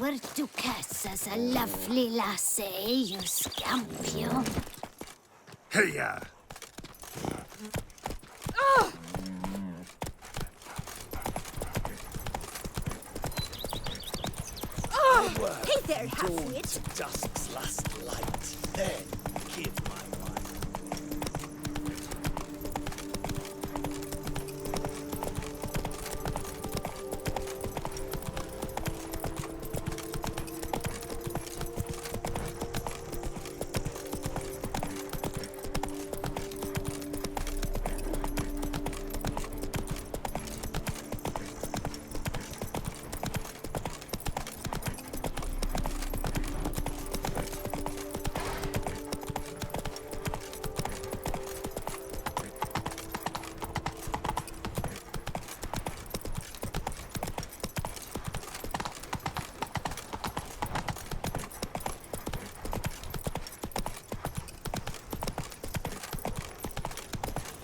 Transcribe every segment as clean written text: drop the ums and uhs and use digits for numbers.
our Duchess, a lovely lassie, you scamp, you. Hey-ya! Hey there, half-wit. Dusk's last light, then give my wife.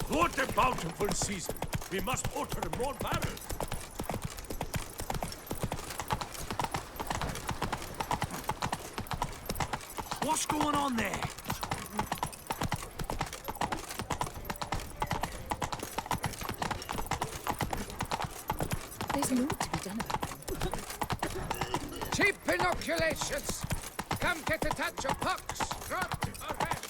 What a bountiful season! We must order more barrels! What's going on there? There's more to be done about Cheap inoculations! Come get a touch of pox, drought, or rest!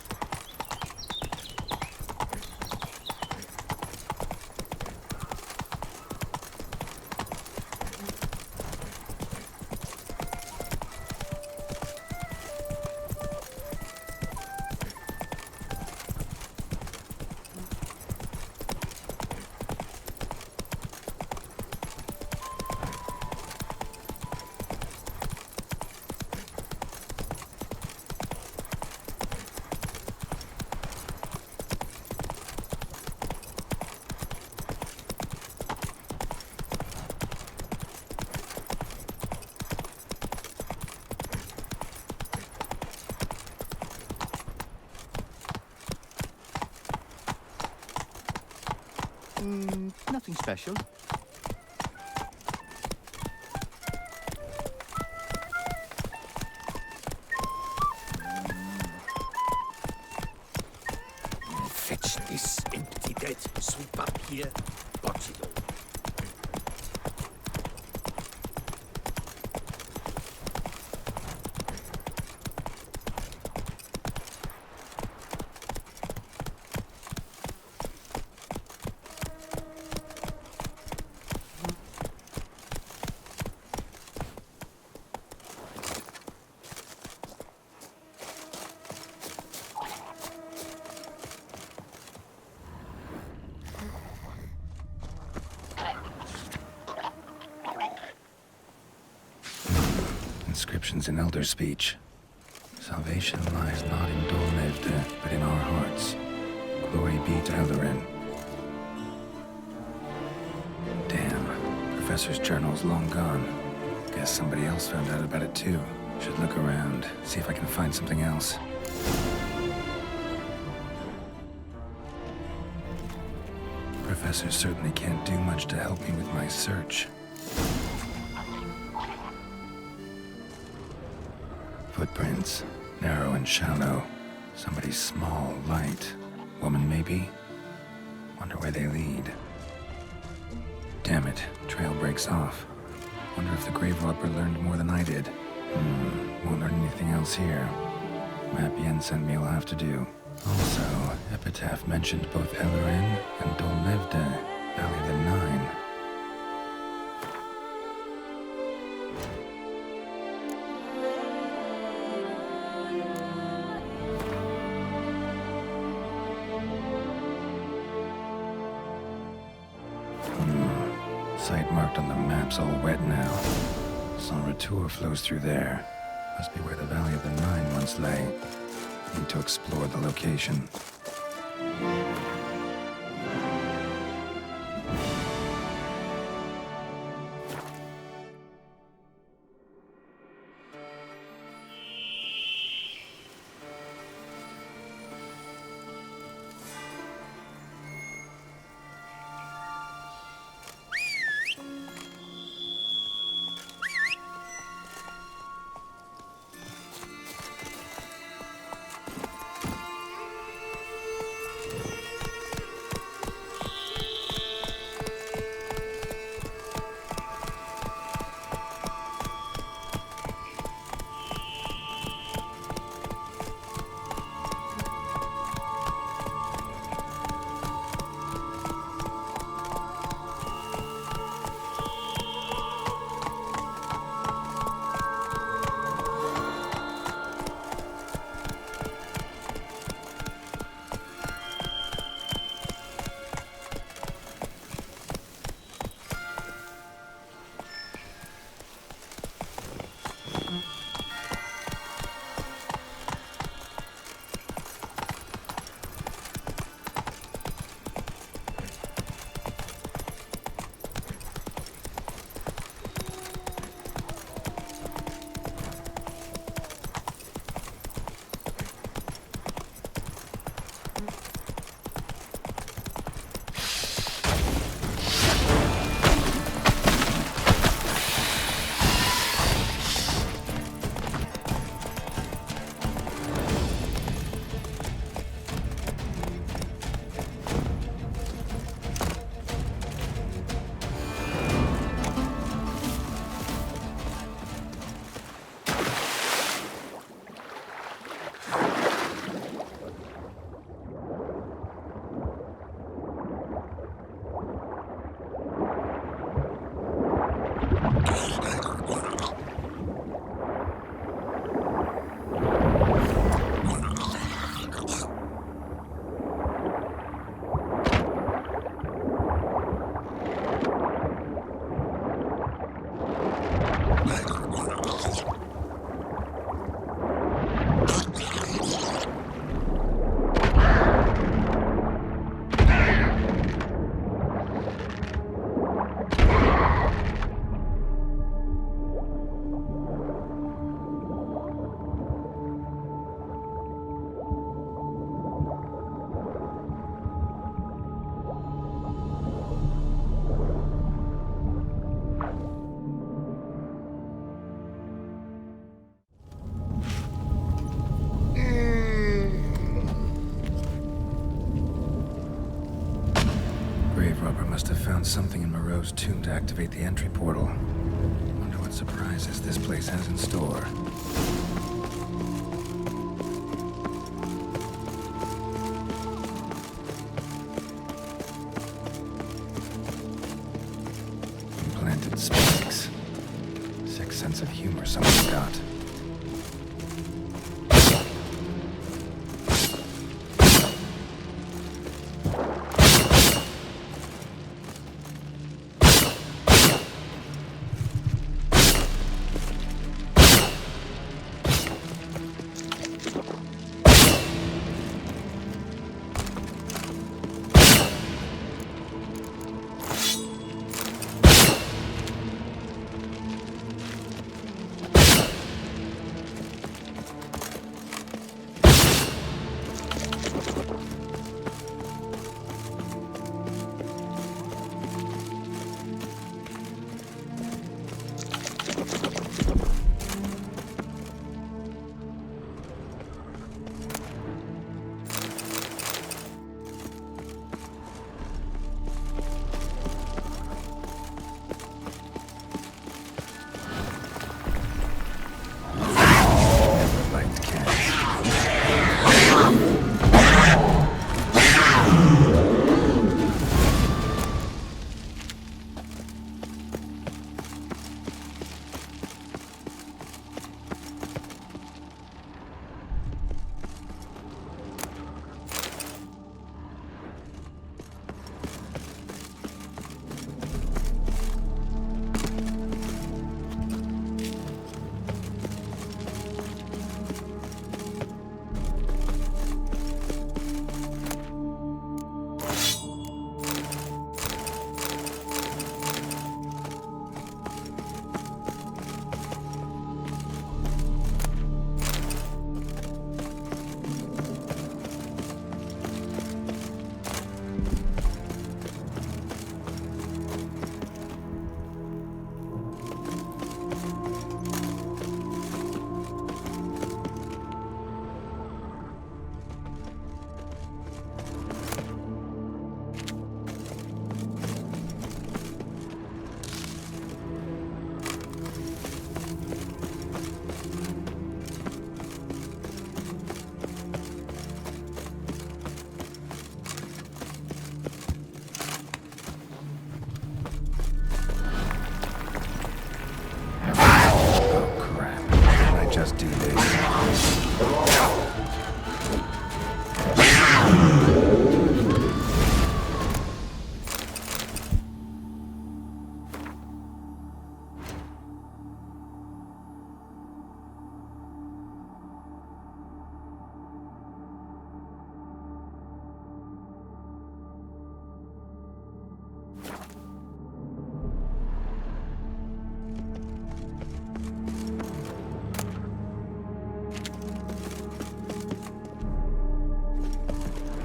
Nothing special. Fetch this empty dead. Sweep up here. Box it all. Inscriptions in Elder speech. Salvation lies not in Dolmevde, but in our hearts. Glory be to Eldarin. Damn. Professor's journal's long gone. Guess somebody else found out about it too. Should look around, see if I can find something else. Professor certainly can't do much to help me with my search. Footprints, narrow and shallow. Somebody small, light. Woman, maybe? Wonder where they lead. Damn it, trail breaks off. Wonder if the grave robber learned more than I did. Won't learn anything else here. Map Yen sent me will have to do. Also, Epitaph mentioned both Eldarin and Dolmevde, Valley of the Nine. Site marked on the map's all wet now. Sans Retour flows through there. Must be where the Valley of the Nine once lay. Need to explore the location. on something in Moreau's tomb to activate the entry portal. Wonder what surprises this place has in store. Implanted spikes. Sick sense of humor someone's got.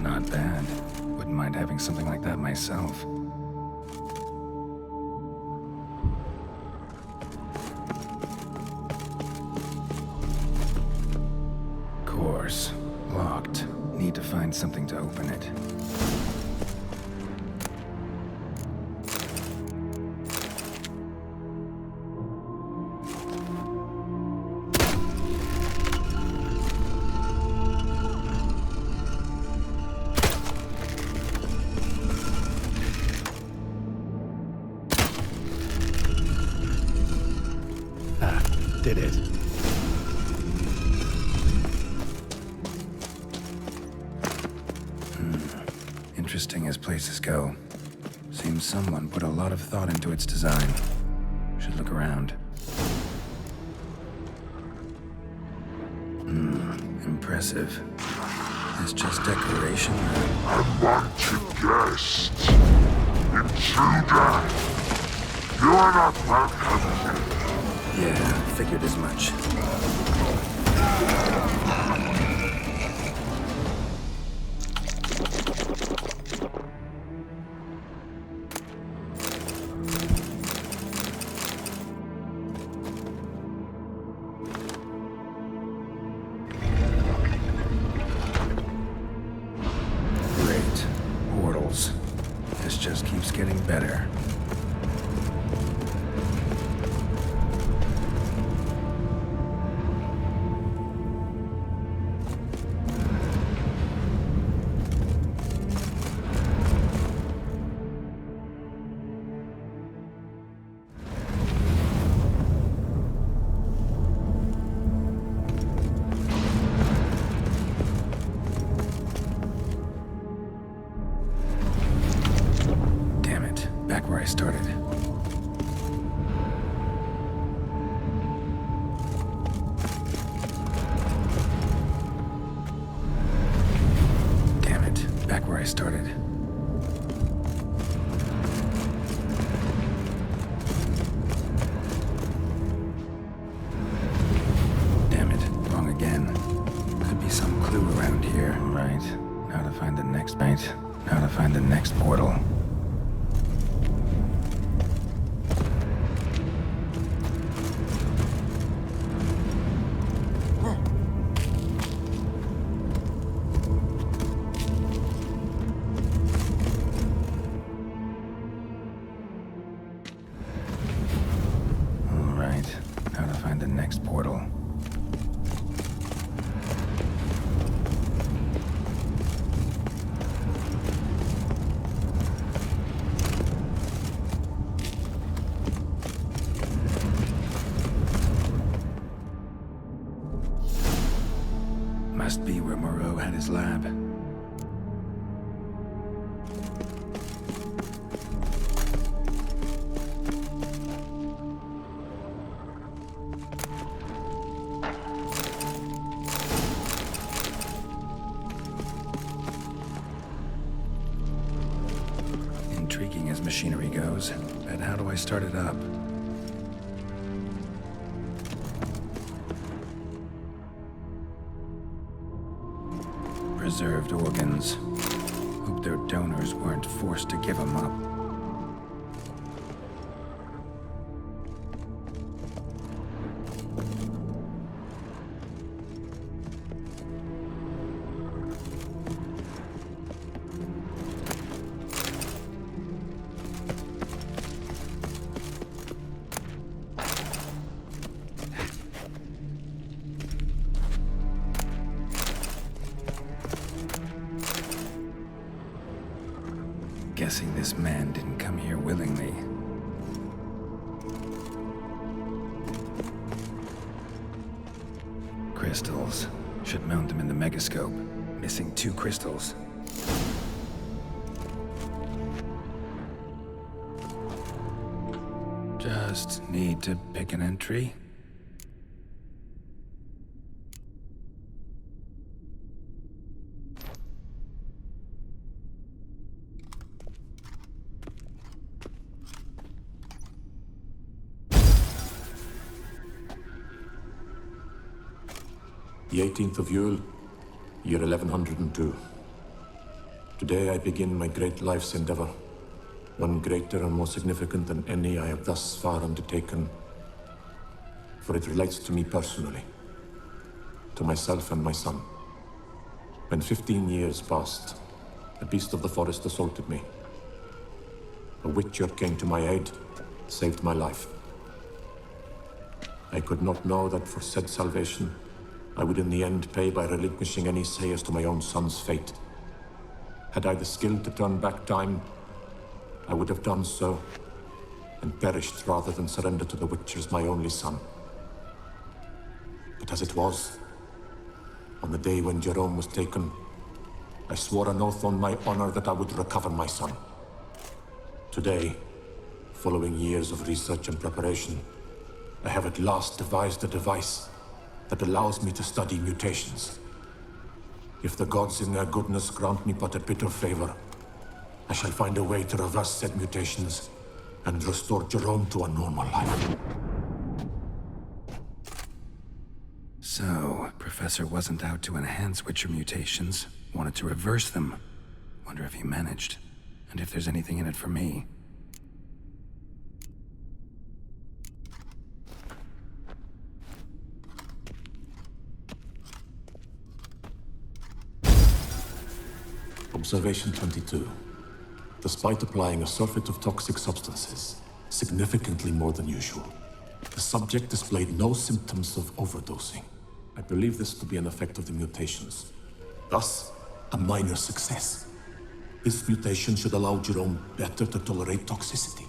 Not bad. Wouldn't mind having something like that myself. Course. Locked. Need to find something to open it. Did it. Interesting as places go. Seems someone put a lot of thought into its design. Should look around. Impressive. Is just decoration? Unwanted guest. Intruder. You are not welcome. Yeah, figured as much. just keeps getting better. Back where I started. Damn it, back where I started. Damn it, wrong again. Could be some clue around here. Right, now to find the next bait. Now to find the next portal. Now to find the next portal. Must be where Moreau had his lab. Intriguing as machinery goes, but how do I start it up? Preserved organs. Hope their donors weren't forced to give them up. Guessing this man didn't come here willingly. Crystals. Should mount them in the megascope. Missing 2 crystals. Just need to pick an entry. The 18th of Yule, year 1102. Today I begin my great life's endeavor, one greater and more significant than any I have thus far undertaken, for it relates to me personally, to myself and my son. When 15 years passed, a beast of the forest assaulted me. A witcher came to my aid, saved my life. I could not know that for said salvation, I would in the end pay by relinquishing any say as to my own son's fate. Had I the skill to turn back time, I would have done so, and perished rather than surrender to the Witcher my only son. But as it was, on the day when Jerome was taken, I swore an oath on my honor that I would recover my son. Today, following years of research and preparation, I have at last devised a device that allows me to study mutations. If the gods in their goodness grant me but a bit of favor, I shall find a way to reverse said mutations and restore Jerome to a normal life. So, Professor wasn't out to enhance Witcher mutations, wanted to reverse them. Wonder if he managed, and if there's anything in it for me. Observation 22. Despite applying a surfeit of toxic substances, significantly more than usual, the subject displayed no symptoms of overdosing. I believe this to be an effect of the mutations. Thus, a minor success. This mutation should allow Jerome better to tolerate toxicity.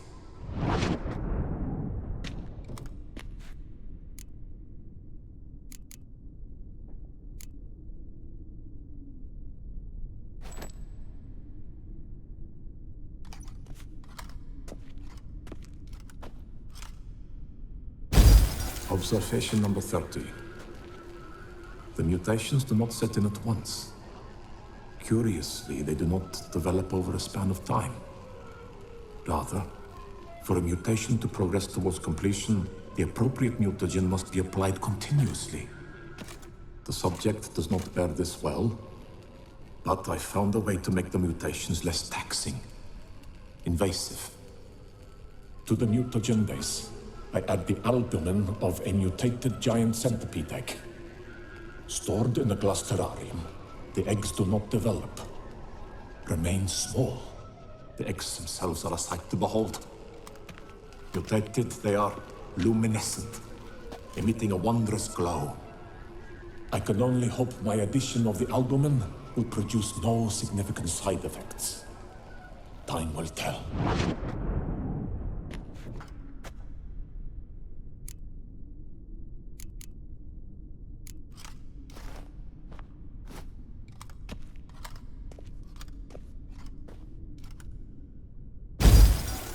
Observation number 30. The mutations do not set in at once. Curiously, they do not develop over a span of time. Rather, for a mutation to progress towards completion, the appropriate mutagen must be applied continuously. The subject does not bear this well, but I found a way to make the mutations less taxing, invasive. To the mutagen base, I add the albumin of a mutated giant centipede egg. Stored in a glass terrarium, the eggs do not develop, remain small. The eggs themselves are a sight to behold. Mutated, they are luminescent, emitting a wondrous glow. I can only hope my addition of the albumin will produce no significant side effects. Time will tell.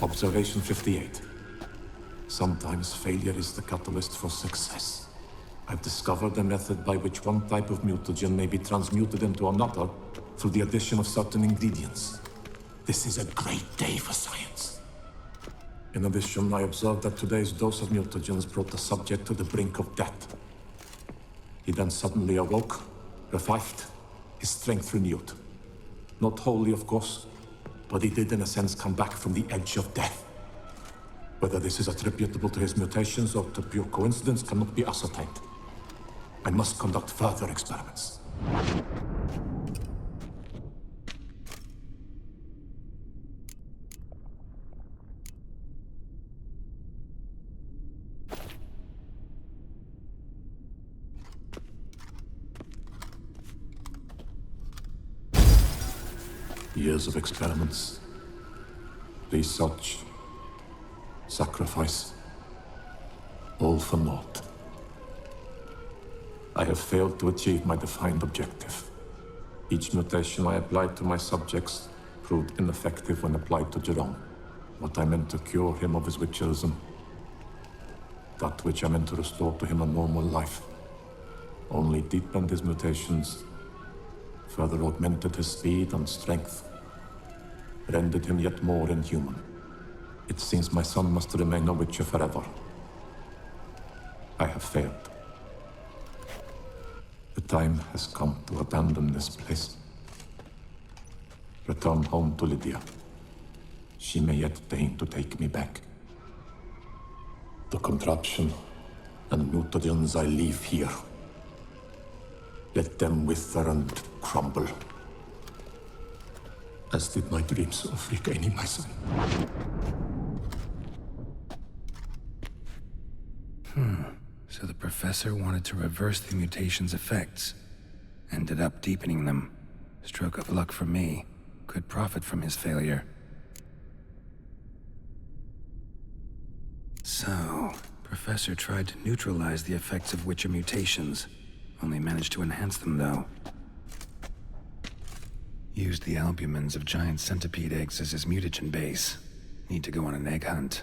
Observation 58. Sometimes failure is the catalyst for success. I've discovered a method by which one type of mutagen may be transmuted into another through the addition of certain ingredients. This is a great day for science. In addition, I observed that today's dose of mutagens brought the subject to the brink of death. He then suddenly awoke, revived, his strength renewed. Not wholly, of course, but he did in a sense come back from the edge of death. Whether this is attributable to his mutations or to pure coincidence cannot be ascertained. I must conduct further experiments. Years of experiments, research, sacrifice, all for naught. I have failed to achieve my defined objective. Each mutation I applied to my subjects proved ineffective when applied to Jerome. What I meant to cure him of his witcherism, that which I meant to restore to him a normal life, only deepened his mutations, further augmented his speed and strength, rendered him yet more inhuman. It seems my son must remain a witcher forever. I have failed. The time has come to abandon this place. Return home to Lydia. She may yet deign to take me back. The contraption and mutagens I leave here, let them wither and crumble, as did my dreams of regaining my son. So the professor wanted to reverse the mutation's effects. Ended up deepening them. Stroke of luck for me. Could profit from his failure. So, Professor tried to neutralize the effects of Witcher mutations. Only managed to enhance them, though. Used the albumins of giant centipede eggs as his mutagen base. Need to go on an egg hunt.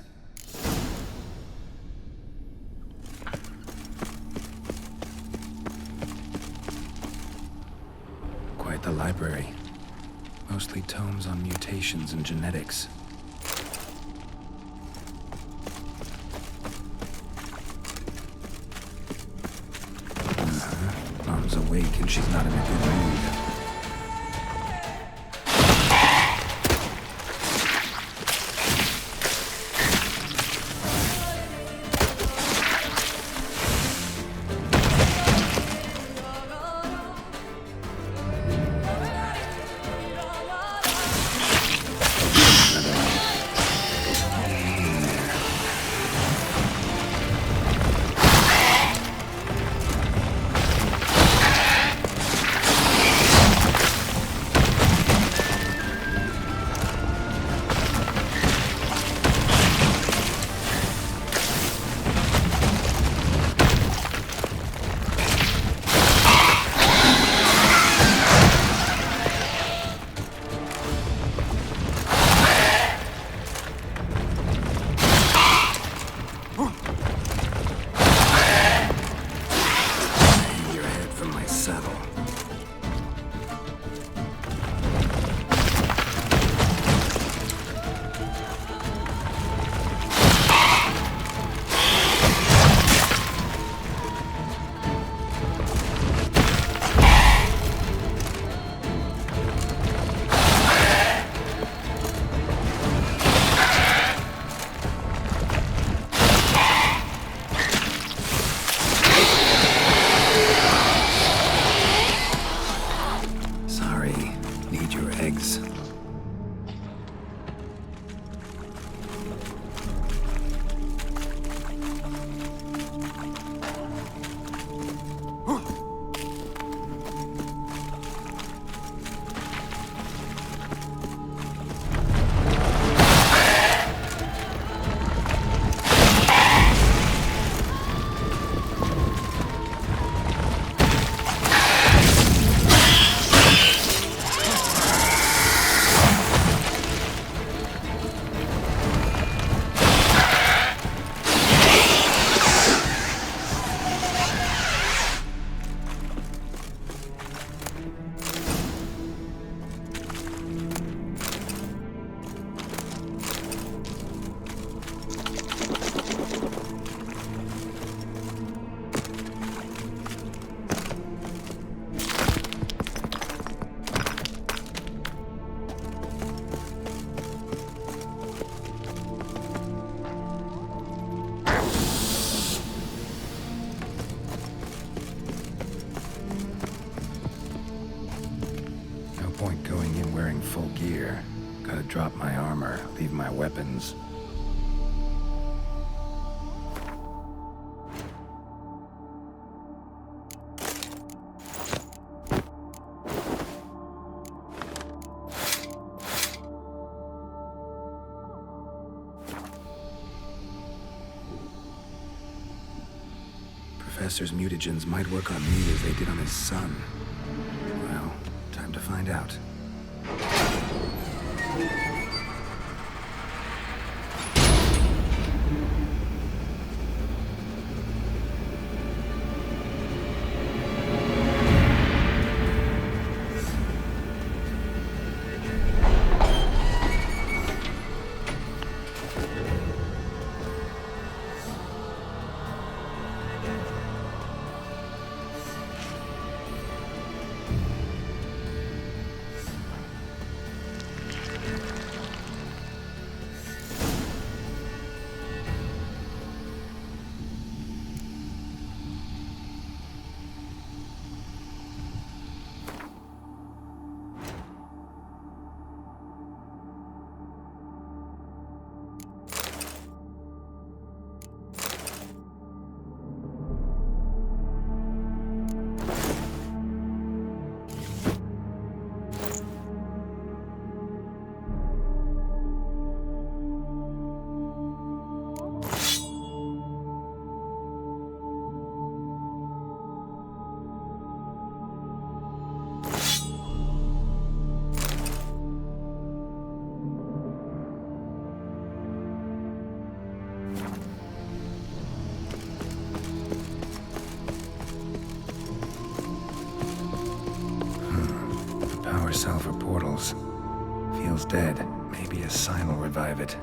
Quite the library. Mostly tomes on mutations and genetics. Mom's awake and she's not in a good mood. point going in wearing full gear. Gotta drop my armor, leave my weapons. Professor's mutagens might work on me as they did on his son. Well, time to find out. Cell for portals. Feels dead. Maybe a sign will revive it.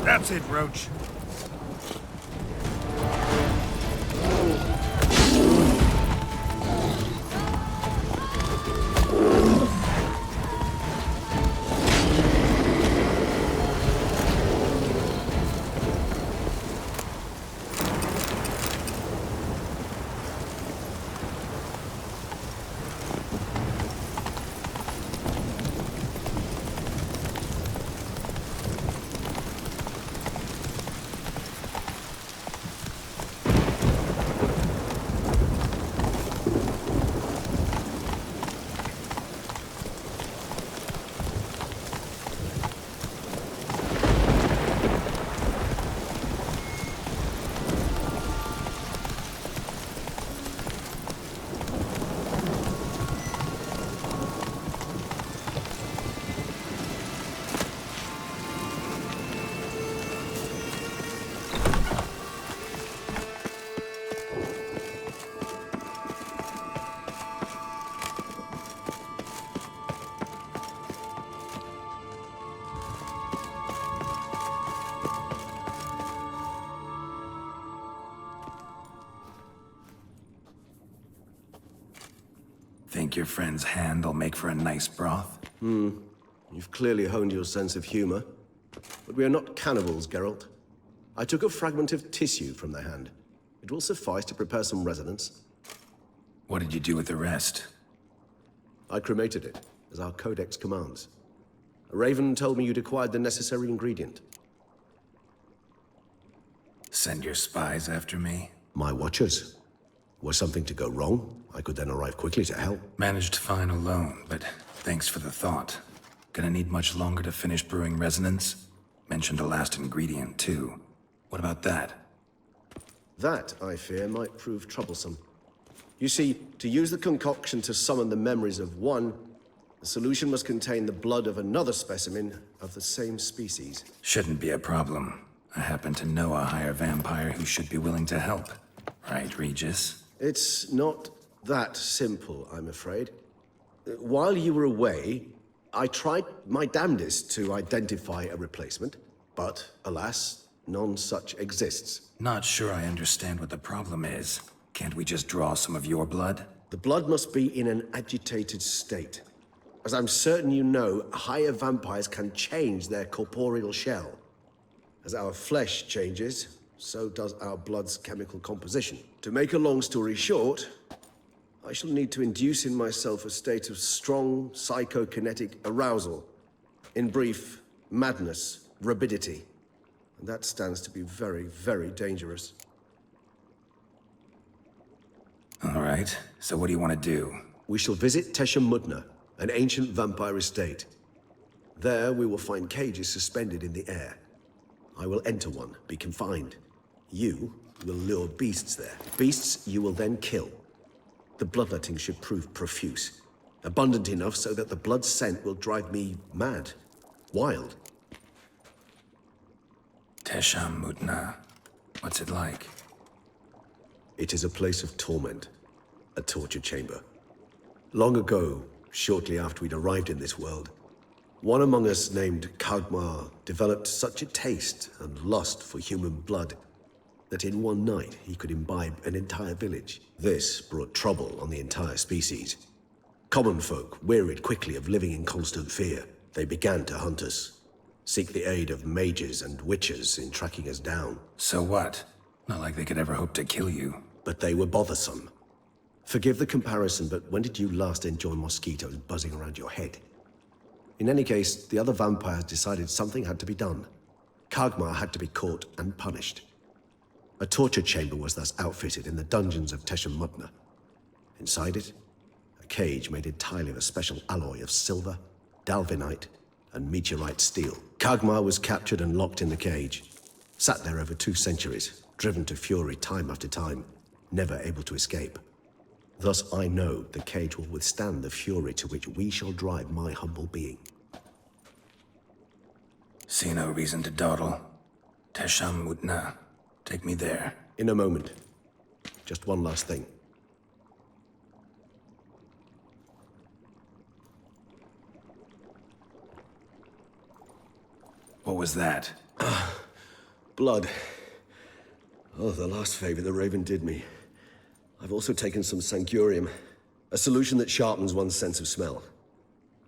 That's it, Roach. Think your friend's hand will make for a nice broth? You've clearly honed your sense of humor. But we are not cannibals, Geralt. I took a fragment of tissue from their hand. It will suffice to prepare some resonance. What did you do with the rest? I cremated it, as our codex commands. A raven told me you'd acquired the necessary ingredient. Send your spies after me? My watchers. Were something to go wrong, I could then arrive quickly to help. Managed fine alone, but thanks for the thought. Gonna need much longer to finish brewing resonance? Mentioned a last ingredient, too. What about that? That, I fear, might prove troublesome. You see, to use the concoction to summon the memories of one, the solution must contain the blood of another specimen of the same species. Shouldn't be a problem. I happen to know a higher vampire who should be willing to help. Right, Regis? It's not that simple, I'm afraid. While you were away, I tried my damnedest to identify a replacement, but alas, none such exists. Not sure I understand what the problem is. Can't we just draw some of your blood? The blood must be in an agitated state. As I'm certain you know, higher vampires can change their corporeal shell. As our flesh changes, so does our blood's chemical composition. To make a long story short, I shall need to induce in myself a state of strong psychokinetic arousal. In brief, madness, rabidity. And that stands to be very, very dangerous. All right, so what do you want to do? We shall visit Toussaint, an ancient vampire estate. There we will find cages suspended in the air. I will enter one, be confined. You will lure beasts there. Beasts you will then kill. The bloodletting should prove profuse. Abundant enough so that the blood scent will drive me mad. Wild. Toussaint. What's it like? It is a place of torment. A torture chamber. Long ago, shortly after we'd arrived in this world, one among us named Kagmar developed such a taste and lust for human blood that in one night he could imbibe an entire village. This brought trouble on the entire species. Common folk wearied quickly of living in constant fear. They began to hunt us, seek the aid of mages and witches in tracking us down. So what? Not like they could ever hope to kill you. But they were bothersome. Forgive the comparison, but when did you last enjoy mosquitoes buzzing around your head? In any case, the other vampires decided something had to be done. Kagmar had to be caught and punished. A torture chamber was thus outfitted in the dungeons of Toussaint. Inside it, a cage made entirely of a special alloy of silver, dalvinite, and meteorite steel. Kagmar was captured and locked in the cage. Sat there over 2 centuries, driven to fury time after time, never able to escape. Thus I know the cage will withstand the fury to which we shall drive my humble being. See no reason to dawdle. Toussaint. Take me there. In a moment. Just one last thing. What was that? Blood. Oh, the last favor the Raven did me. I've also taken some Sancurium, a solution that sharpens one's sense of smell.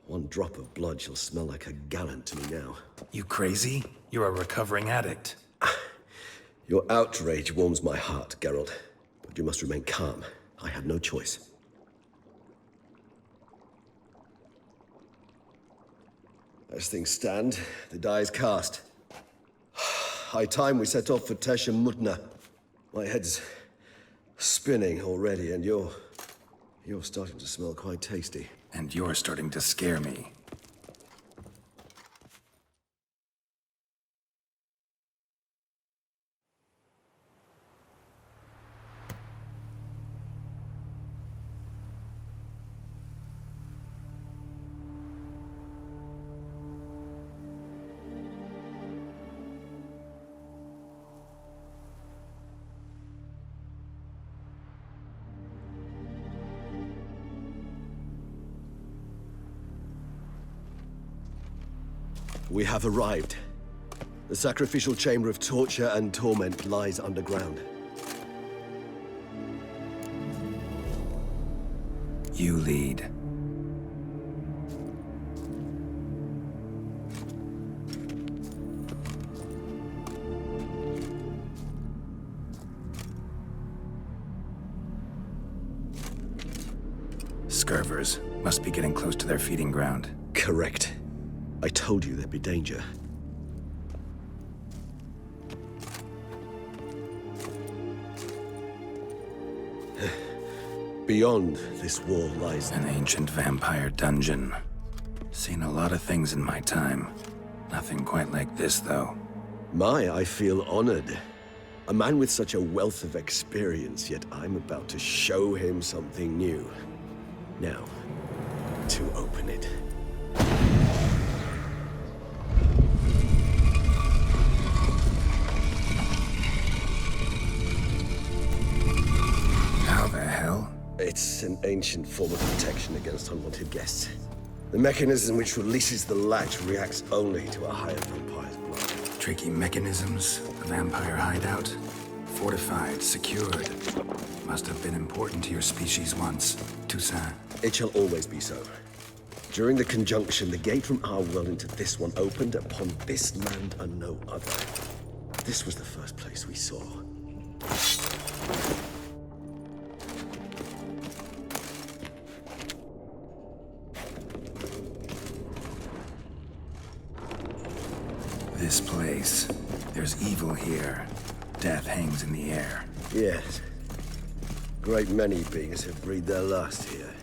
One drop of blood shall smell like a gallon to me now. You crazy? You're a recovering addict. Your outrage warms my heart, Geralt. But you must remain calm. I had no choice. As things stand, the die is cast. High time we set off for Toussaint. My head's spinning already, and you're starting to smell quite tasty. And you're starting to scare me. We have arrived. The sacrificial chamber of torture and torment lies underground. You lead. Scurvers must be getting close to their feeding ground. Correct. I told you there'd be danger. Beyond this wall lies An ancient vampire dungeon. Seen a lot of things in my time. Nothing quite like this, though. I feel honored. A man with such a wealth of experience, yet I'm about to show him something new. Now, to open it. How the hell? It's an ancient form of protection against unwanted guests. The mechanism which releases the latch reacts only to a higher vampire's blood. Tricky mechanisms, a vampire hideout. Fortified, secured. Must have been important to your species once, Toussaint. It shall always be so. During the conjunction, the gate from our world into this one opened upon this land and no other. This was the first place we saw. This place. There's evil here. Death hangs in the air. Yes. Great many beings have breathed their last here.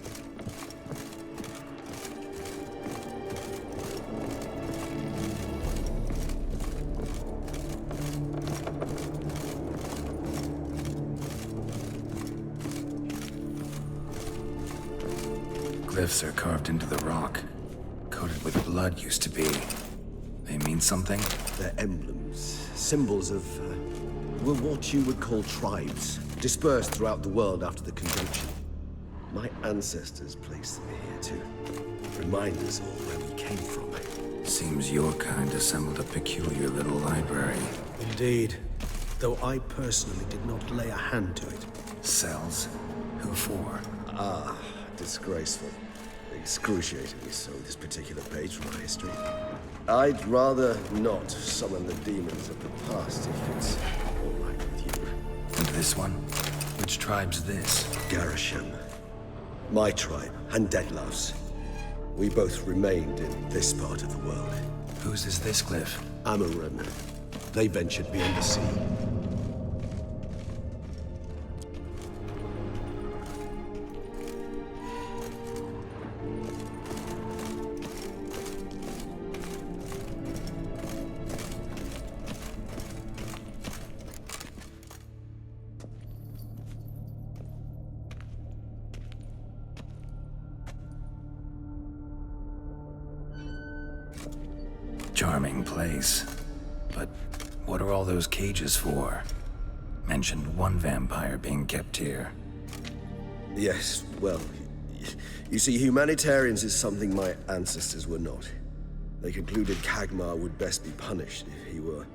Glyphs are carved into the rock. Coated with blood used to be. They mean something? They're emblems, symbols of, well, what you would call tribes, dispersed throughout the world after the conjunction. My ancestors placed them here to remind us all where we came from. Seems your kind assembled a peculiar little library. Indeed. Though I personally did not lay a hand to it. Cells? Who for? Disgraceful. Excruciatingly so, this particular page from our history. I'd rather not summon the demons of the past if it's all right with you. And this one? Which tribe's this? Garisham. My tribe, and Deadliers. We both remained in this part of the world. Whose is this glyph? Amaran. They ventured beyond the sea. Charming place. But what are all those cages for? Mentioned one vampire being kept here. Yes, well, you see, humanitarians is something my ancestors were not. They concluded Khagmar would best be punished if he were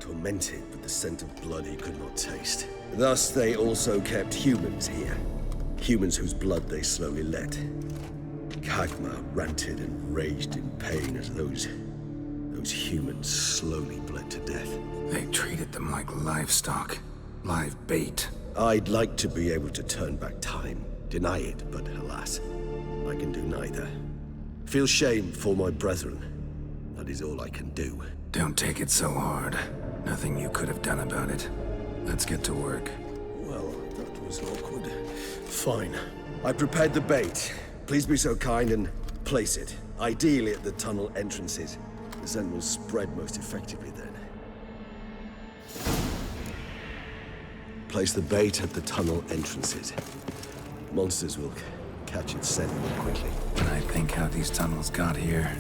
tormented with the scent of blood he could not taste. Thus, they also kept humans here. Humans whose blood they slowly let. Khagmar ranted and raged in pain as those humans slowly bled to death. They treated them like livestock. Live bait. I'd like to be able to turn back time, deny it, but alas, I can do neither. Feel shame for my brethren. That is all I can do. Don't take it so hard. Nothing you could have done about it. Let's get to work. Well, that was awkward. Fine. I prepared the bait. Please be so kind and place it, ideally at the tunnel entrances. The scent will spread most effectively then. Place the bait at the tunnel entrances. Monsters will catch its scent more quickly. When I think how these tunnels got here,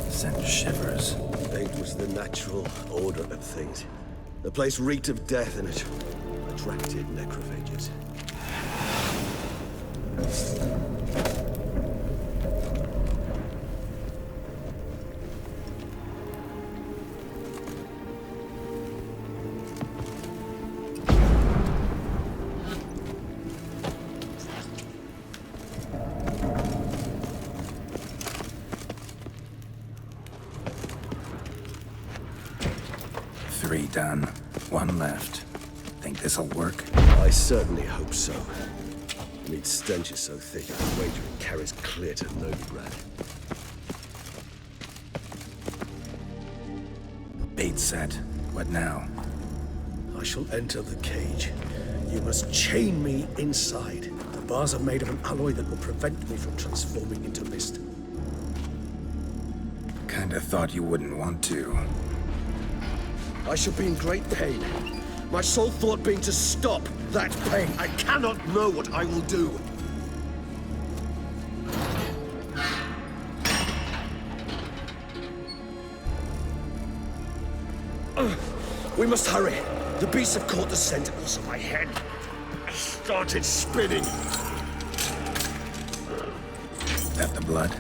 sent shivers. Bait was the natural order of things. The place reeked of death and it attracted necrophages. Three done. One left. Think this'll work? I certainly hope so. Meat's stench is so thick, I wager it carries clear to Novigrad. Bait set. What now? I shall enter the cage. You must chain me inside. The The bars are made of an alloy that will prevent me from transforming into mist. Kinda thought you wouldn't want to. I shall be in great pain. My sole thought being to stop that pain. I cannot know what I will do. We must hurry. The beasts have caught the scent, and also my head started spinning. That the blood?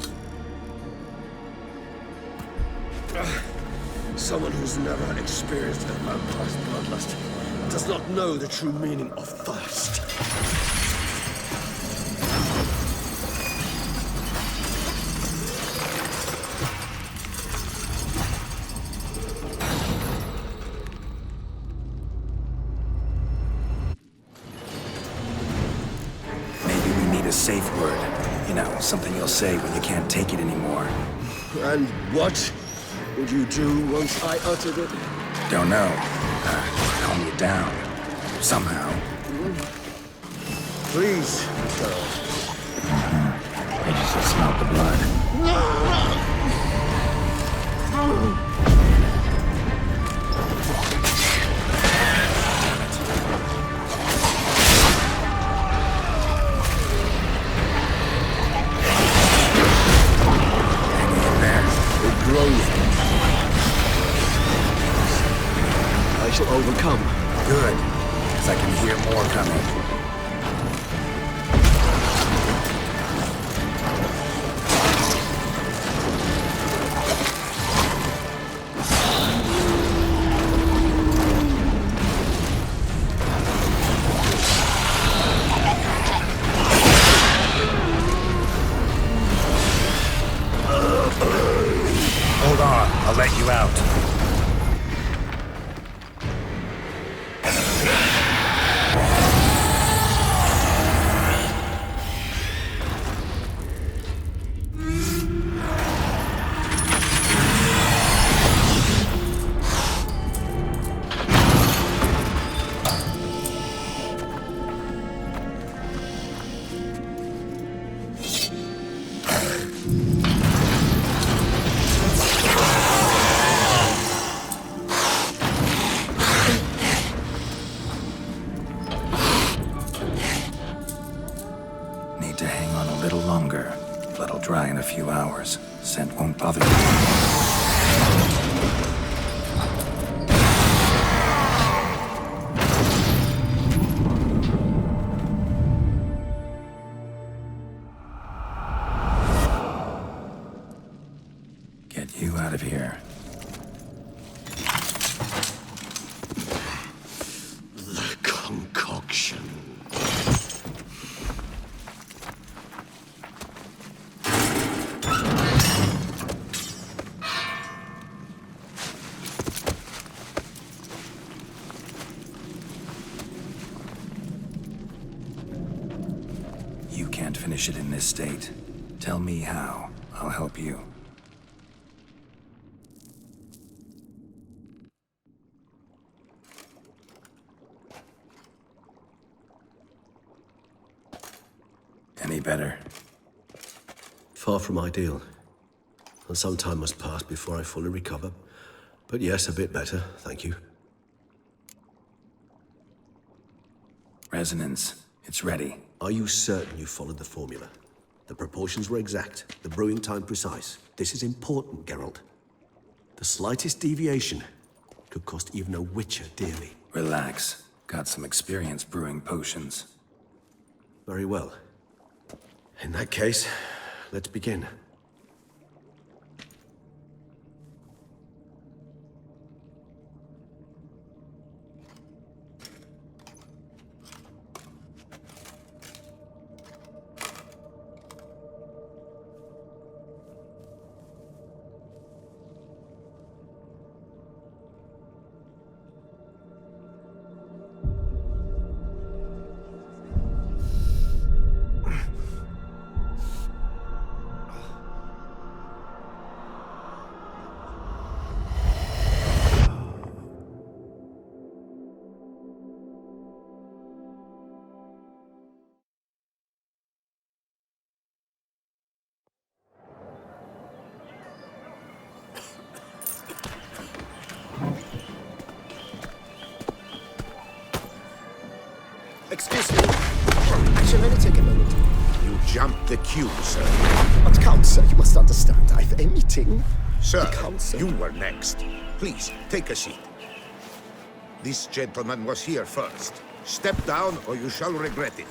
Someone who's never experienced a vampire's bloodlust does not know the true meaning of thirst. Maybe we need a safe word. You know, something you'll say when you can't take it anymore. And what would you do once I uttered it? Don't know. Calm you down. Somehow. Please, Geralt. I just smelled the blood. I shall overcome. Good, because I can hear more coming. Hold on, I'll let you out. Need to hang on a little longer. Blood'll dry in a few hours. Scent won't bother you. Get you out of here. The concoction. You can't finish it in this state. Tell me how. I'll help you. Any better? Far from ideal. And some time must pass before I fully recover. But yes, a bit better, thank you. Resonance. It's ready. Are you certain you followed the formula? The proportions were exact, the brewing time precise. This is important, Geralt. The slightest deviation could cost even a witcher dearly. Relax. Got some experience brewing potions. Very well. In that case, let's begin. Excuse me. I shall only take a moment. You jumped the queue, sir. But Count, sir, you must understand. I've a meeting. Sir, Count, sir. you were next. Please, take a seat. This gentleman was here first. Step down or you shall regret it.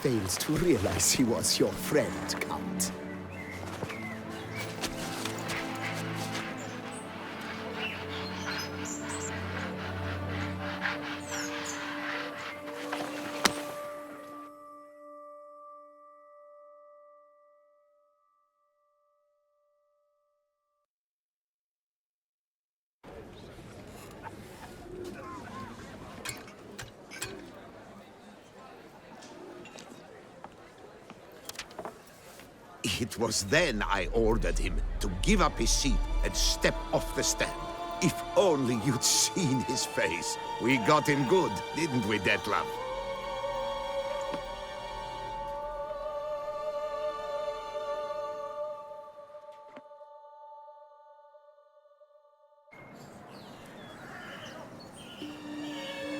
Fails to realize he was your friend, Count. It was then I ordered him to give up his seat and step off the stand. If only you'd seen his face. We got him good, didn't we, Detlef?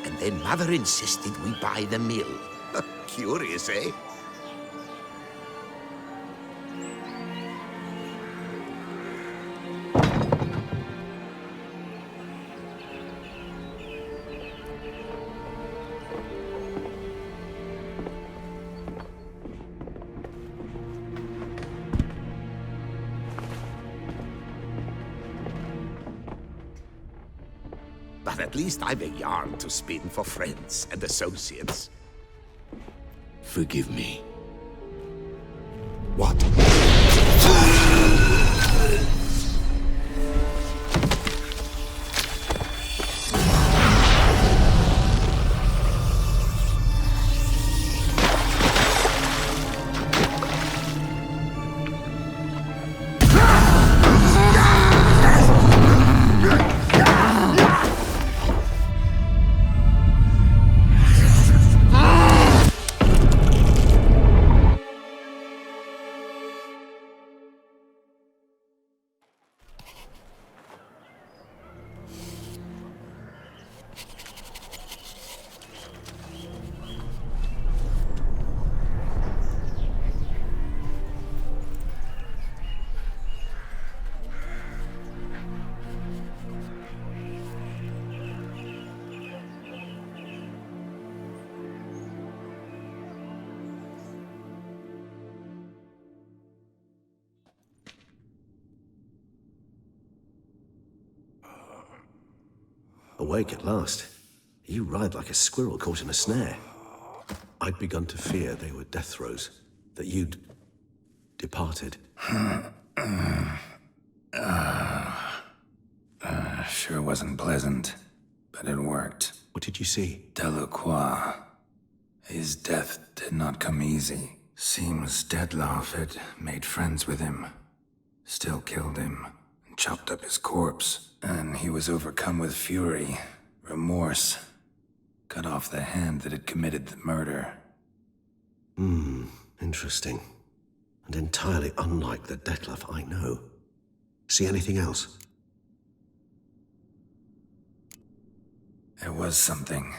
And then Mother insisted we buy the mill. Curious, eh? But at least I've a yarn to spin for friends and associates. Forgive me. What? Awake at last. You ride like a squirrel caught in a snare. I'd begun to fear they were death throes, that you'd departed. Sure wasn't pleasant, but it worked. What did you see? Delacroix. His death did not come easy. Seems Detlef had made friends with him. Still killed him, and chopped up his corpse. And he was overcome with fury, remorse. Cut off the hand that had committed the murder. Interesting. And entirely unlike the Detlef I know. See anything else? There was something.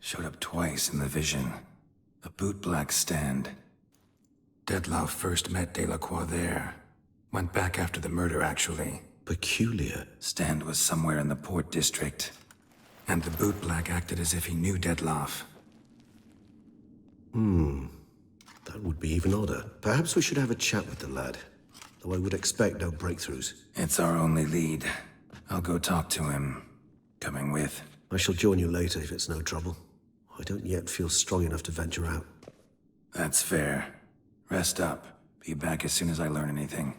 Showed up twice in the vision. A bootblack stand. Detlef first met Delacroix there. Went back after the murder, actually. Peculiar. Stand was somewhere in the port district. And the bootblack acted as if he knew Detlef. That would be even odder. Perhaps we should have a chat with the lad. Though I would expect no breakthroughs. It's our only lead. I'll go talk to him. Coming with. I shall join you later if it's no trouble. I don't yet feel strong enough to venture out. That's fair. Rest up. Be back as soon as I learn anything.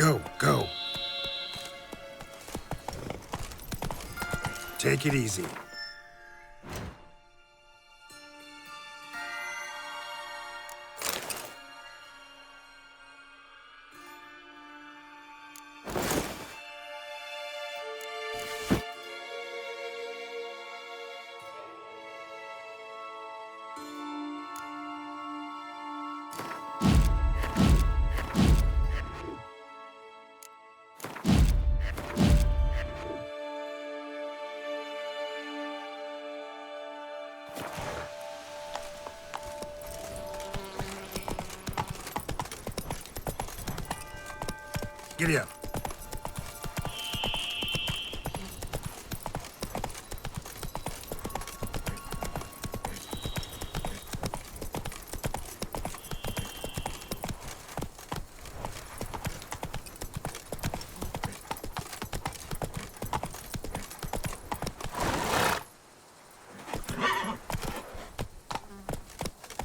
Go, go. Take it easy. Giddy up.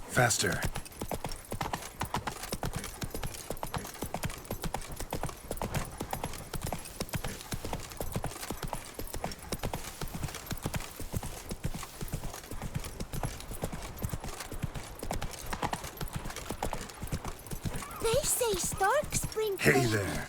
Faster. They say Starks bring Hey things. there.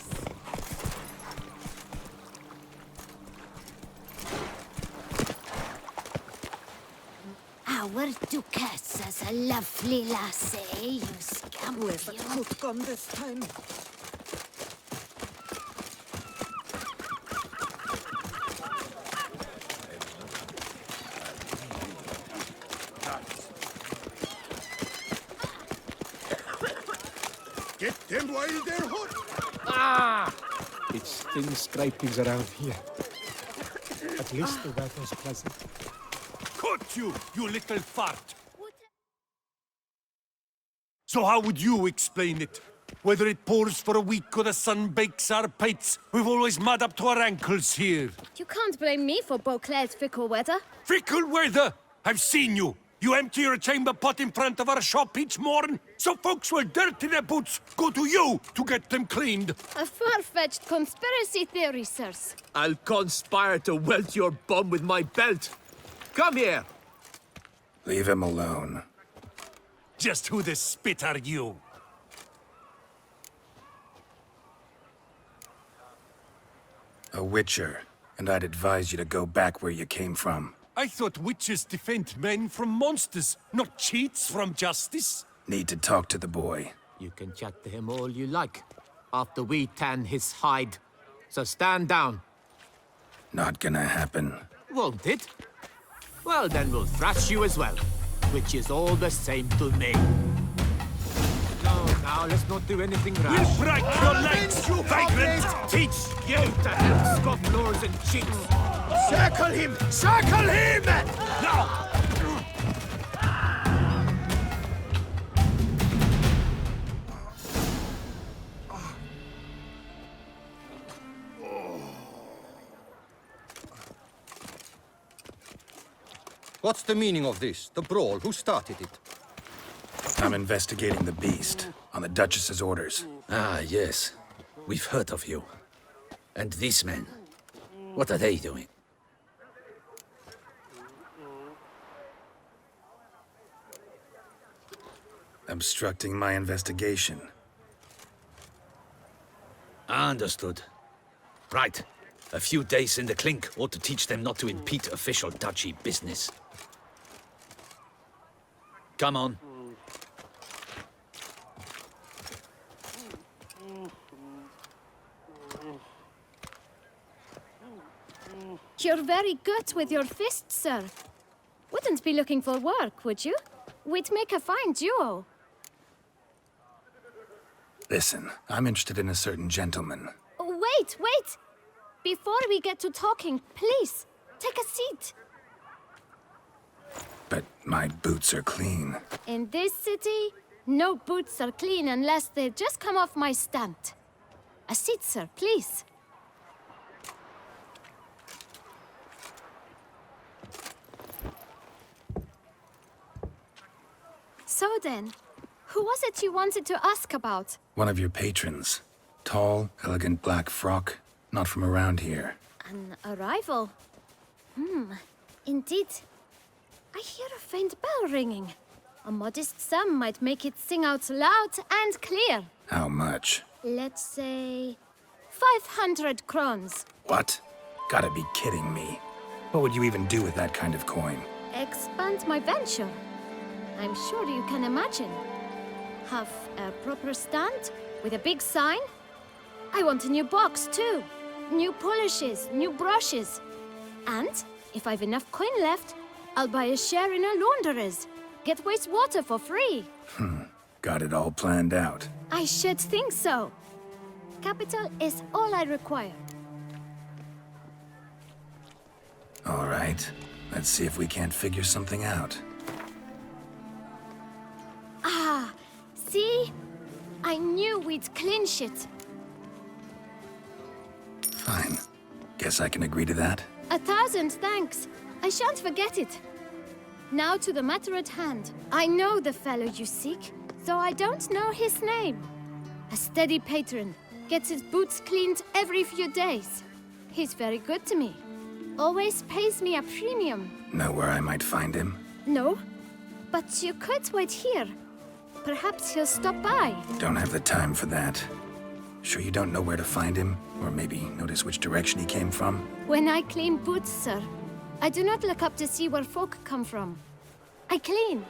Our Duchess is a lovely lassie, you scamp Where's the you. coat gone this time? Get them while they're hot! It's thin scrapings around here. At least the weather's pleasant. Caught you, you little fart! So how would you explain it? Whether it pours for a week or the sun bakes our pates, we've always mud up to our ankles here. You can't blame me for Beauclair's fickle weather. Fickle weather! I've seen you! You empty your chamber pot in front of our shop each morn, so folks will dirty their boots go to you to get them cleaned. A far-fetched conspiracy theory, sirs. I'll conspire to welt your bum with my belt. Come here! Leave him alone. Just who the spit are you? A witcher, and I'd advise you to go back where you came from. I thought witches defend men from monsters, not cheats from justice. Need to talk to the boy. You can chat to him all you like, after we tan his hide. So stand down. Not gonna happen. Won't it? Well, then we'll thrash you as well, which is all the same to me. Now, let's not do anything rash. We'll break your legs, you vagrant! Teach you To help scofflaws and cheats. Circle him! Circle him! now! What's the meaning of this? The brawl? Who started it? I'm investigating the beast, on the Duchess's orders. Ah, yes. We've heard of you. And these men, what are they doing? Obstructing my investigation. Understood. Right. A few days in the clink ought to teach them not to impede official duchy business. Come on. You're very good with your fists, sir. Wouldn't be looking for work, would you? We'd make a fine duo. Listen, I'm interested in a certain gentleman. Wait, wait! Before we get to talking, please, take a seat. But my boots are clean. In this city, no boots are clean unless they just come off my stand. A seat, sir, please. So then, who was it you wanted to ask about? One of your patrons. Tall, elegant black frock. Not from around here. An arrival? Indeed. I hear a faint bell ringing. A modest sum might make it sing out loud and clear. How much? Let's say 500 crowns. What? Gotta be kidding me. What would you even do with that kind of coin? Expand my venture. I'm sure you can imagine. Have a proper stand with a big sign. I want a new box too. New polishes, new brushes. And if I've enough coin left, I'll buy a share in a launderer's. Get wastewater for free. Got it all planned out. I should think so. Capital is all I require. All right. Let's see if we can't figure something out. Ah, see? I knew we'd clinch it. Fine. Guess I can agree to that. 1,000 thanks. I shan't forget it. Now to the matter at hand. I know the fellow you seek, though I don't know his name. A steady patron. Gets his boots cleaned every few days. He's very good to me. Always pays me a premium. Know where I might find him? No, but you could wait here. Perhaps he'll stop by. Don't have the time for that. Sure you don't know where to find him? Or maybe notice which direction he came from? When I clean boots, sir, I do not look up to see where folk come from. I clean.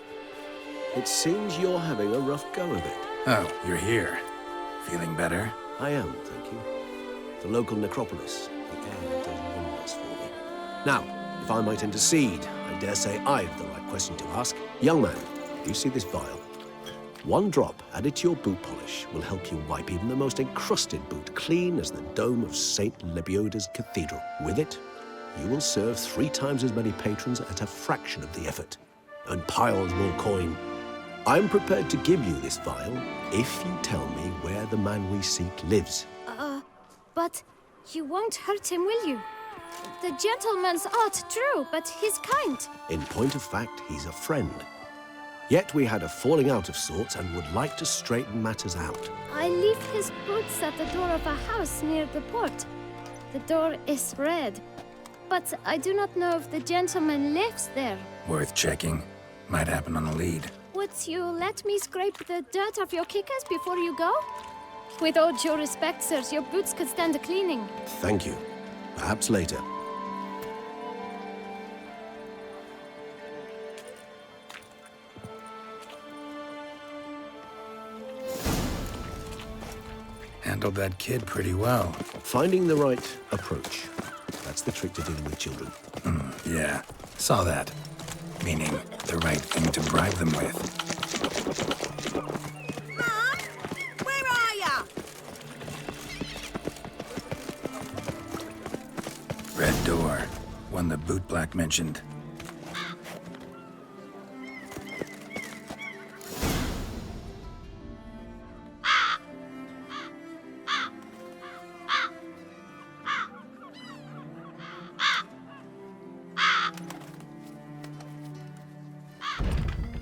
It seems you're having a rough go of it. Oh, you're here. Feeling better? I am, thank you. The local necropolis. The air does wonders for me. Now, if I might intercede, I dare say I've the right question to ask. Young man, do you see this vial? One drop added to your boot polish will help you wipe even the most encrusted boot clean as the dome of St. Lebioda's Cathedral. With it, you will serve 3 times as many patrons at a fraction of the effort, and piles more coin. I'm prepared to give you this vial if you tell me where the man we seek lives. But you won't hurt him, will you? The gentleman's art, true, but he's kind. In point of fact, he's a friend. Yet we had a falling out of sorts and would like to straighten matters out. I leave his boots at the door of a house near the port. The door is red, but I do not know if the gentleman lives there. Worth checking. Might happen on a lead. Would you let me scrape the dirt off your kickers before you go? With all due respect, sirs, your boots could stand a cleaning. Thank you. Perhaps later. Handled that kid pretty well. Finding the right approach. That's the trick to dealing with children. Yeah, saw that. Meaning, the right thing to bribe them with. Mom? Where are ya? Red door. One the bootblack mentioned.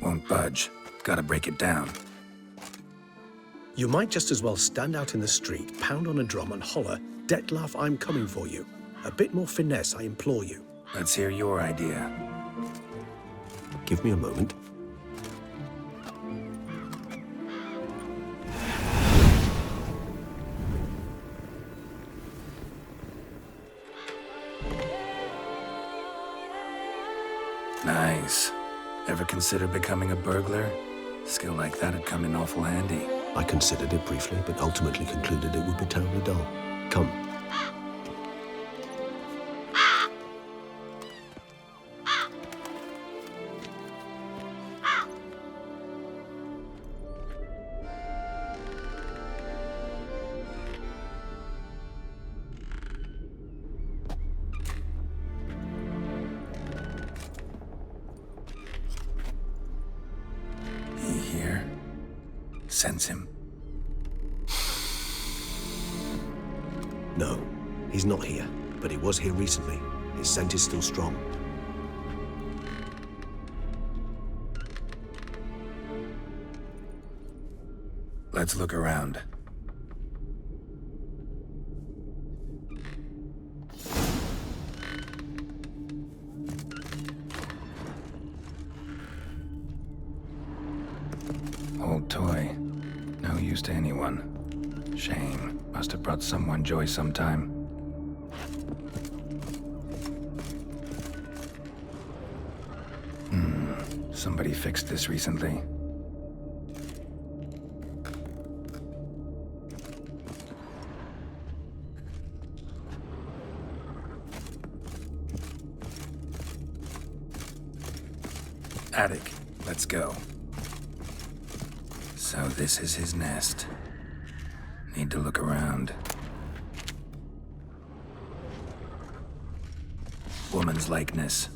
Won't budge. Gotta break it down. You might just as well stand out in the street, pound on a drum and holler, "Detlef, I'm coming for you." A bit more finesse, I implore you. Let's hear your idea. Give me a moment. Nice. Ever consider becoming a burglar? Skill like that'd come in awful handy. I considered it briefly, but ultimately concluded it would be terribly dull. Come. Sense him? No, he's not here, but he was here recently. His scent is still strong. Let's look around. toy. No use to anyone. Shame. Must have brought someone joy sometime. Somebody fixed this recently. Attic, let's go. So this is his nest. Need to look around. Woman's likeness.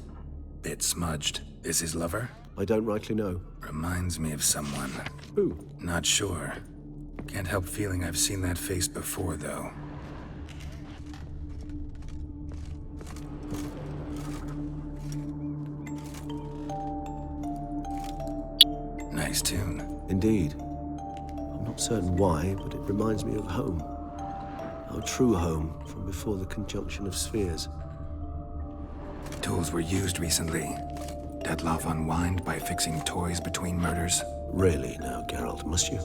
Bit smudged. Is his lover? I don't rightly know. Reminds me of someone. Who? Not sure. Can't help feeling I've seen that face before, though. Nice tune. Indeed. I'm not certain why, but it reminds me of home. Our true home from before the conjunction of spheres. Tools were used recently. Deadloff unwind by fixing toys between murders. Really now, Geralt, must you?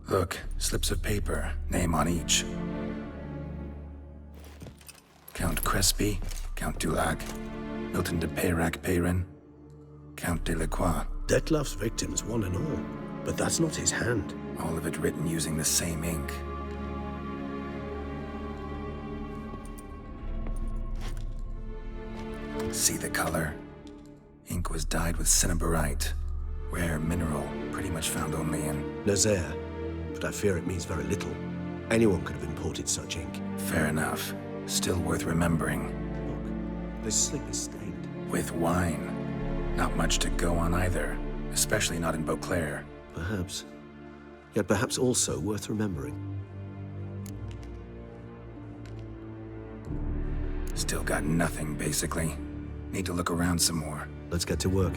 Look, slips of paper, name on each. Count Crespi, Count Dulac, Milton de Peyrac-Peyrin, Count Delacroix. Dettlaff's victims, one and all. But that's not his hand. All of it written using the same ink. See the color? Ink was dyed with cinnabarite. Rare mineral, pretty much found only in Nazaire, but I fear it means very little. Anyone could have imported such ink. Fair enough. Still worth remembering. Look, this slip is stained. With wine. Not much to go on either, especially not in Beauclair. Perhaps. Yet perhaps also worth remembering. Still got nothing, basically. Need to look around some more. Let's get to work.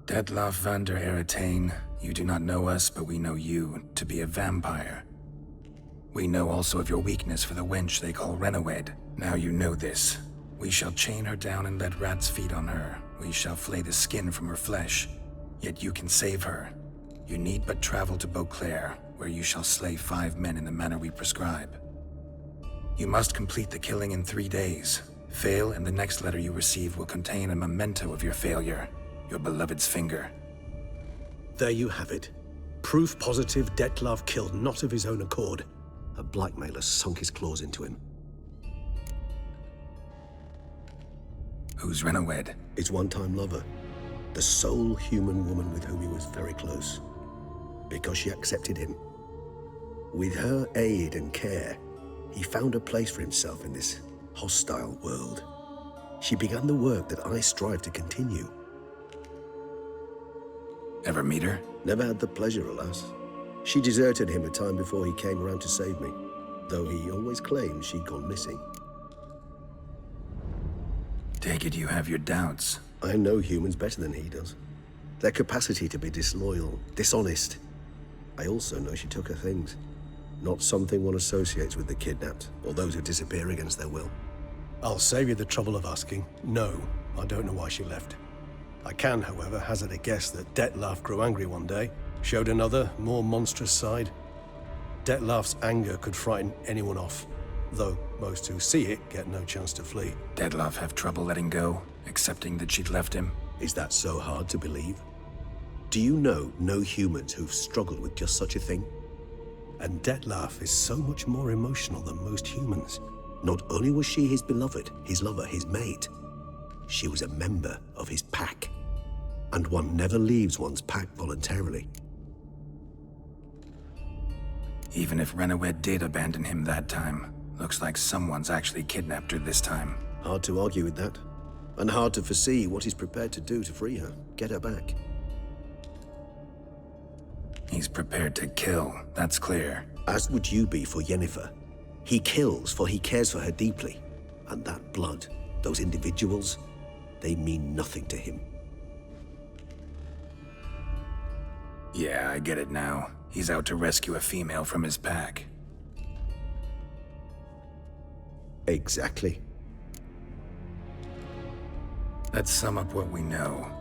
Dettlaff van der Eretain, you do not know us, but we know you to be a vampire. We know also of your weakness for the wench they call Renawed. Now you know this. We shall chain her down and let rats feed on her. We shall flay the skin from her flesh. Yet you can save her. You need but travel to Beauclair, where you shall slay 5 men in the manner we prescribe. You must complete the killing in 3 days. Fail, and the next letter you receive will contain a memento of your failure. Your beloved's finger. There you have it. Proof positive Dettlaff killed not of his own accord. A blackmailer sunk his claws into him. Who's Renawed? His one-time lover. The sole human woman with whom he was very close. Because she accepted him. With her aid and care, he found a place for himself in this hostile world. She began the work that I strive to continue. Ever meet her? Never had the pleasure, alas. She deserted him a time before he came around to save me, though he always claimed she'd gone missing. Take it you have your doubts. I know humans better than he does. Their capacity to be disloyal, dishonest. I also know she took her things. Not something one associates with the kidnapped, or those who disappear against their will. I'll save you the trouble of asking. No, I don't know why she left. I can, however, hazard a guess that Dettlaff grew angry one day, showed another, more monstrous side. Dettlaff's anger could frighten anyone off, though most who see it get no chance to flee. Dettlaff have trouble letting go, accepting that she'd left him? Is that so hard to believe? Do you know no humans who've struggled with just such a thing? And Dettlaff is so much more emotional than most humans. Not only was she his beloved, his lover, his mate, she was a member of his pack. And one never leaves one's pack voluntarily. Even if Renawed did abandon him that time, looks like someone's actually kidnapped her this time. Hard to argue with that. And hard to foresee what he's prepared to do to free her, get her back. He's prepared to kill, that's clear. As would you be for Yennefer. He kills for he cares for her deeply. And that blood, those individuals, they mean nothing to him. Yeah, I get it now. He's out to rescue a female from his pack. Exactly. Let's sum up what we know.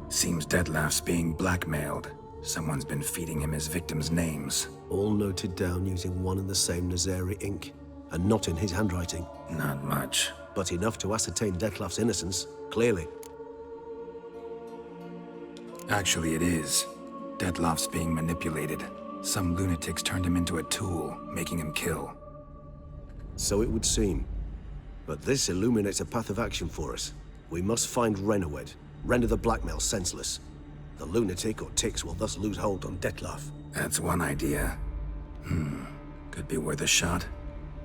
Seems Detlef's being blackmailed. Someone's been feeding him his victims' names. All noted down using one and the same Nazari ink, and not in his handwriting. Not much. But enough to ascertain Detlef's innocence, clearly. Actually, it is. Detlef's being manipulated. Some lunatics turned him into a tool, making him kill. So it would seem. But this illuminates a path of action for us. We must find Renowed, render the blackmail senseless. The lunatic or ticks will thus lose hold on Detlef. That's one idea. Could be worth a shot.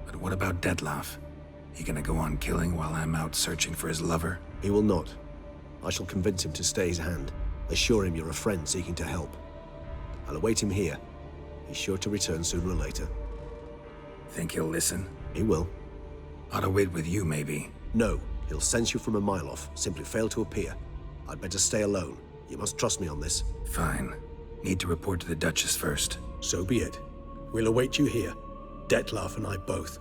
But what about Detlef? He gonna go on killing while I'm out searching for his lover? He will not. I shall convince him to stay his hand. Assure him you're a friend seeking to help. I'll await him here. He's sure to return sooner or later. Think he'll listen? He will. Ought to wait with you, maybe. No, he'll sense you from a mile off. Simply fail to appear. I'd better stay alone. You must trust me on this. Fine. Need to report to the Duchess first. So be it. We'll await you here. Detlef and I both.